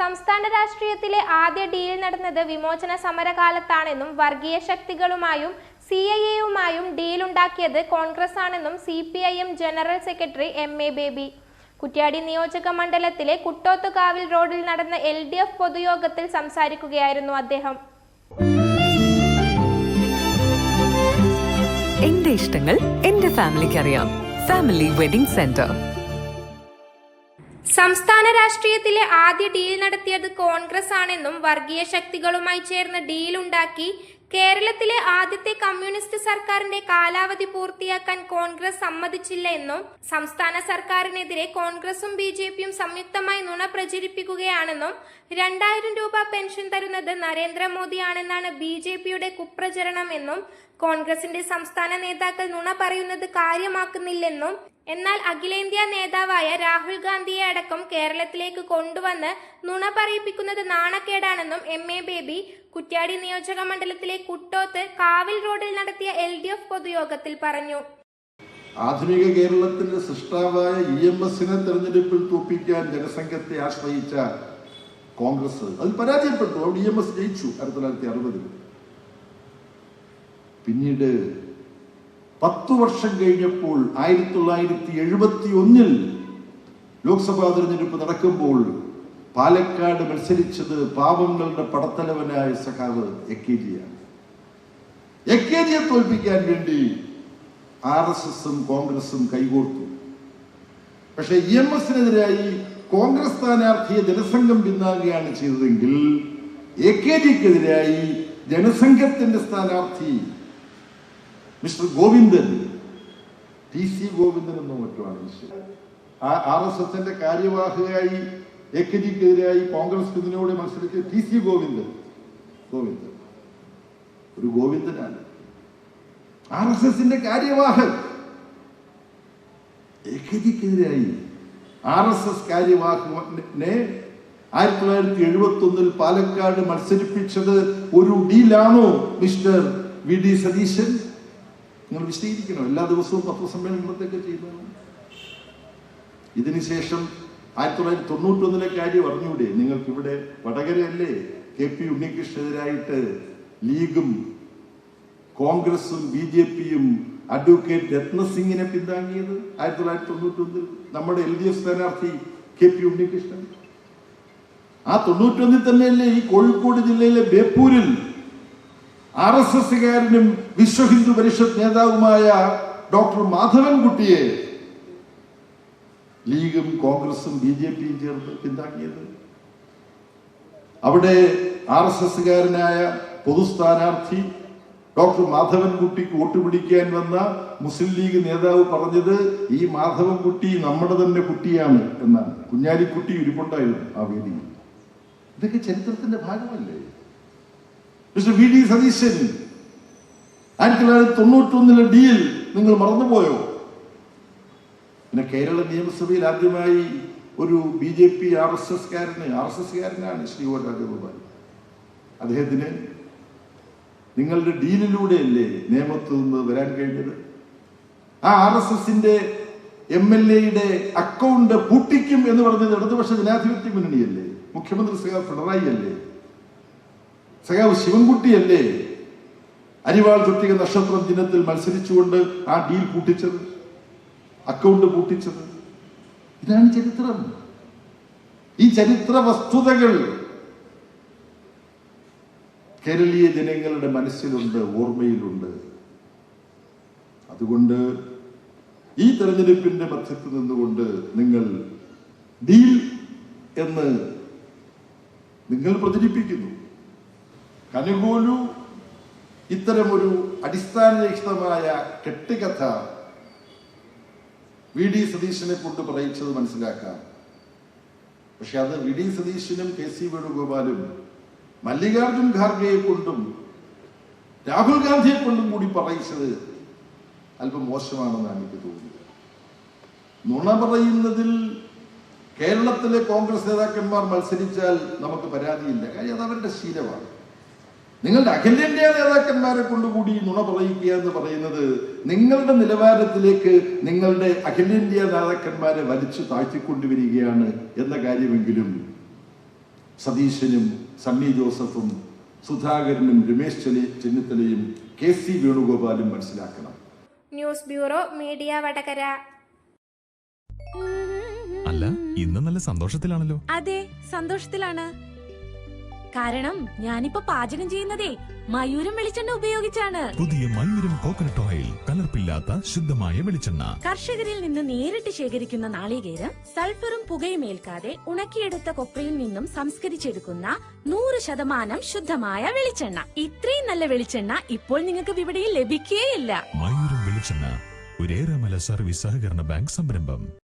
സംസ്ഥാന രാഷ്ട്രീയത്തിലെ ആദ്യ ഡീൽ നടന്നത് വിമോചന സമരകാലത്താണെന്നും വർഗീയ ശക്തികളുമായും CIAയുമായും ഡീലുണ്ടാക്കിയത് കോൺഗ്രസ് ആണെന്നും CPIM general secretary MA Baby Kuttiadi നിയോജക മണ്ഡലത്തിലെ കുട്ടോത്തുകാവിൽ റോഡിൽ നടന്ന LDF പൊതുയോഗത്തിൽ സംസാരിക്കുകയായിരുന്നു അദ്ദേഹം. എന്റെ ഇഷ്ടങ്ങൾ എന്റെ ഫാമിലിക്ക് അറിയാം. Family wedding centre. സംസ്ഥാന രാഷ്ട്രീയത്തിലെ ആദ്യ ഡീൽ നടത്തിയത് കോൺഗ്രസ് ആണെന്നും വർഗീയ ശക്തികളുമായി ചേർന്ന് ഡീലുണ്ടാക്കി കേരളത്തിലെ ആദ്യത്തെ കമ്മ്യൂണിസ്റ്റ് സർക്കാരിന്റെ കാലാവധി പൂർത്തിയാക്കാൻ കോൺഗ്രസ് സമ്മതിച്ചില്ല എന്നും സംസ്ഥാന സർക്കാരിനെതിരെ കോൺഗ്രസും BJPയും സംയുക്തമായി നുണ പ്രചരിപ്പിക്കുകയാണെന്നും 2000 രൂപ പെൻഷൻ തരുന്നത് നരേന്ദ്രമോദിയാണെന്നാണ് BJPയുടെ കുപ്രചരണം എന്നും കോൺഗ്രസിന്റെ സംസ്ഥാന നേതാക്കൾ നുണ പറയുന്നത് കാര്യമാക്കുന്നില്ലെന്നും എന്നാൽ അഖിലേന്ത്യാ നേതാവായ രാഹുൽ ഗാന്ധിയെ അടക്കം കേരളത്തിലേക്ക് കൊണ്ടുവന്ന് നുണ പറയിപ്പിക്കുന്നത് നാണക്കേടാണെന്നും MA ബേബി കുറ്റ്യാടി നിയോജക മണ്ഡലത്തിലെ കുട്ടോത്ത് കാവിൽ റോഡിൽ നടത്തിയ LDF പൊതുയോഗത്തിൽ പറഞ്ഞു. ആധുനിക കേരളത്തിന്റെ സൃഷ്ടാവായ EMSനെ തെരഞ്ഞെടുപ്പിൽ തോൽപ്പിക്കാൻ ജനസംഘത്തെ ആശ്രയിച്ച കോൺഗ്രസ് അത് പരാജയപ്പെട്ടു. അവിടെ EMS ജയിച്ചു 1960. പിന്നീട് 10 വർഷം കഴിഞ്ഞപ്പോൾ 1971 ലോക്സഭാ തെരഞ്ഞെടുപ്പ് നടക്കുമ്പോൾ പാലക്കാട് മത്സരിച്ചത് പാവങ്ങളുടെ പടത്തലവനായ സഖാവ് AKജിയാണ്. AKജിയെ തോൽപ്പിക്കാൻ വേണ്ടി RSSും കോൺഗ്രസും കൈകോർത്തു. പക്ഷെ EMSനെതിരായി കോൺഗ്രസ് സ്ഥാനാർത്ഥിയെ ജനസംഘം പിന്നാകുകയാണ് ചെയ്തതെങ്കിൽ AKജിക്കെതിരായി ജനസംഘത്തിന്റെ സ്ഥാനാർത്ഥി മിസ്റ്റർ ഗോവിന്ദൻ TC ഗോവിന്ദൻ എന്നോ മറ്റുമാണ്. RSSന്റെ കാര്യവാഹകയായി AKജിക്കെതിരായി കോൺഗ്രസ് ഇതിനോട് മത്സരിച്ച TC ഗോവിന്ദൻ ഒരു ഗോവിന്ദനാണ്. RSSന്റെ കാര്യവാഹകൻ AKജിക്കെതിരായി RSS കാര്യവാഹകനെ 1971 പാലക്കാട് മത്സരിപ്പിച്ചത് ഒരു ഡീലാണോ മിസ്റ്റർ VD സതീശൻ? നിങ്ങൾ വിശദീകരിക്കണം. എല്ലാ ദിവസവും പത്രസമ്മേളനങ്ങളൊക്കെ ചെയ്യുന്നതാണ്. ഇതിനുശേഷം 1991 കാര്യം അറിഞ്ഞൂടെ നിങ്ങൾക്കിവിടെ? വടകരയല്ലേ KP ഉണ്ണികൃഷ്ണനെതിരായിട്ട് ലീഗും കോൺഗ്രസും BJPയും അഡ്വക്കേറ്റ് രത്നസിംഗിനെ പിന്താങ്ങിയത് 1991 നമ്മുടെ LDF സ്ഥാനാർത്ഥി KP ഉണ്ണികൃഷ്ണൻ. ആ 91 തന്നെയല്ലേ ഈ കോഴിക്കോട് ജില്ലയിലെ ബേപ്പൂരിൽ RSSകാരനും വിശ്വ ഹിന്ദു പരിഷത്ത് നേതാവുമായ ഡോക്ടർ മാധവൻകുട്ടിയെ ലീഗും കോൺഗ്രസും BJPയും ചേർന്ന് പിന്താങ്ങിയത്? അവിടെ RSSകാരനായ പൊതു സ്ഥാനാർത്ഥി ഡോക്ടർ മാധവൻകുട്ടിക്ക് വോട്ട് പിടിക്കാൻ വന്ന മുസ്ലിം ലീഗ് നേതാവ് പറഞ്ഞത് ഈ മാധവൻകുട്ടി നമ്മുടെ തന്നെ കുട്ടിയാണ് എന്നാണ്. കുഞ്ഞാലിക്കുട്ടി ഇരിപ്പുണ്ടായിരുന്നു ആ വേദിയിൽ. ഇതൊക്കെ ചരിത്രത്തിന്റെ ഭാഗമല്ലേ? മിസ്റ്റർ VD സതീശൻ 1991 ഡീൽ നിങ്ങൾ മറന്നുപോയോ? പിന്നെ കേരള നിയമസഭയിൽ ആദ്യമായി ഒരു BJP RSSകാരനാണ് ശ്രീ O രാജഗോപാൽ. അദ്ദേഹത്തിന് നിങ്ങളുടെ ഡീലിലൂടെയല്ലേ നിയമത്തിൽ നിന്ന് വരാൻ കഴിഞ്ഞത്? ആ RSSന്റെ MLAയുടെ അക്കൗണ്ട് പൂട്ടിക്കും എന്ന് പറഞ്ഞത് ഇടതുപക്ഷ ജനാധിപത്യ മുന്നണിയല്ലേ? മുഖ്യമന്ത്രി സഖാവ് പിണറായി അല്ലേ? സഖാവ് ശിവൻകുട്ടിയല്ലേ അരിവാൾ ചുറ്റിക നക്ഷത്രം ദിനത്തിൽ മത്സരിച്ചുകൊണ്ട് ആ ഡീൽ പൂട്ടിച്ചത്, അക്കൗണ്ട് പൂട്ടിച്ചത്? ഇതാണ് ചരിത്രം. ഈ ചരിത്ര വസ്തുതകൾ കേരളീയ ജനങ്ങളുടെ മനസ്സിലുണ്ട്, ഓർമ്മയിലുണ്ട്. അതുകൊണ്ട് ഈ തെരഞ്ഞെടുപ്പിന്റെ മധ്യത്തിൽ നിന്നുകൊണ്ട് നിങ്ങൾ ഡീൽ എന്ന് നിങ്ങൾ പ്രചരിപ്പിക്കുന്നു. കനുകൂലു ഇത്തരമൊരു അടിസ്ഥാനരഹിതമായ കെട്ടുകഥ VD സതീശനെ കൊണ്ട് പറയിച്ചത് മനസ്സിലാക്കാം. പക്ഷെ അത് VD സതീശനും KC വേണുഗോപാലും മല്ലികാർജുൻ ഖാർഗെയെ കൊണ്ടും രാഹുൽ ഗാന്ധിയെ കൊണ്ടും കൂടി പറയിച്ചത് അല്പം മോശമാണെന്നാണ് എനിക്ക് തോന്നുന്നത്. നുണ പറയുന്നതിൽ കേരളത്തിലെ കോൺഗ്രസ് നേതാക്കന്മാർ മത്സരിച്ചാൽ നമുക്ക് പരാതിയില്ല. കാര്യം അത് അവരുടെ ശീലമാണ്. നിങ്ങളുടെ അഖിലേന്ത്യാ നേതാക്കന്മാരെ കൊണ്ടുകൂടി നുണ പറയിക്കുക എന്ന് പറയുന്നത് നിങ്ങളുടെ നിലവാരത്തിലേക്ക് നിങ്ങളുടെ അഖിലേന്ത്യാ നേതാക്കന്മാരെ വലിച്ചു താഴ്ത്തിക്കൊണ്ടുവരികയാണ് എന്ന കാര്യമെങ്കിലും സതീശനും സണ്ണി ജോസഫും സുധാകരനും രമേശ് ചെന്നിത്തലയും KC വേണുഗോപാലും മനസ്സിലാക്കണം. News bureau media Vadakara. അല്ല, ഇന്ന് നല്ല സന്തോഷത്തിലാണല്ലോ. അതെ, സന്തോഷത്തിലാണ്. കാരണം ഞാനിപ്പോ പാചകം ചെയ്യുന്നതേ മയൂരം വെളിച്ചെണ്ണ ഉപയോഗിച്ചാണ്. പുതിയ മയൂരം കോക്കനട്ട് ഓയിൽ, കലർപ്പില്ലാത്ത ശുദ്ധമായ വെളിച്ചെണ്ണ. കർഷകരിൽ നിന്ന് നേരിട്ട് ശേഖരിക്കുന്ന നാളികേരം സൾഫറും പുകയും ഏൽക്കാതെ ഉണക്കിയെടുത്ത കൊപ്രയിൽ നിന്നും സംസ്കരിച്ചെടുക്കുന്ന 100% ശുദ്ധമായ വെളിച്ചെണ്ണ. ഇത്രയും നല്ല വെളിച്ചെണ്ണ ഇപ്പോൾ നിങ്ങൾക്ക് വിപണിയിൽ ലഭിക്കുകയില്ല. മയൂരം വെളിച്ചെണ്ണ, ഒരു ഏറെമല സർവീസ് സഹകരണ ബാങ്ക് സംരംഭം.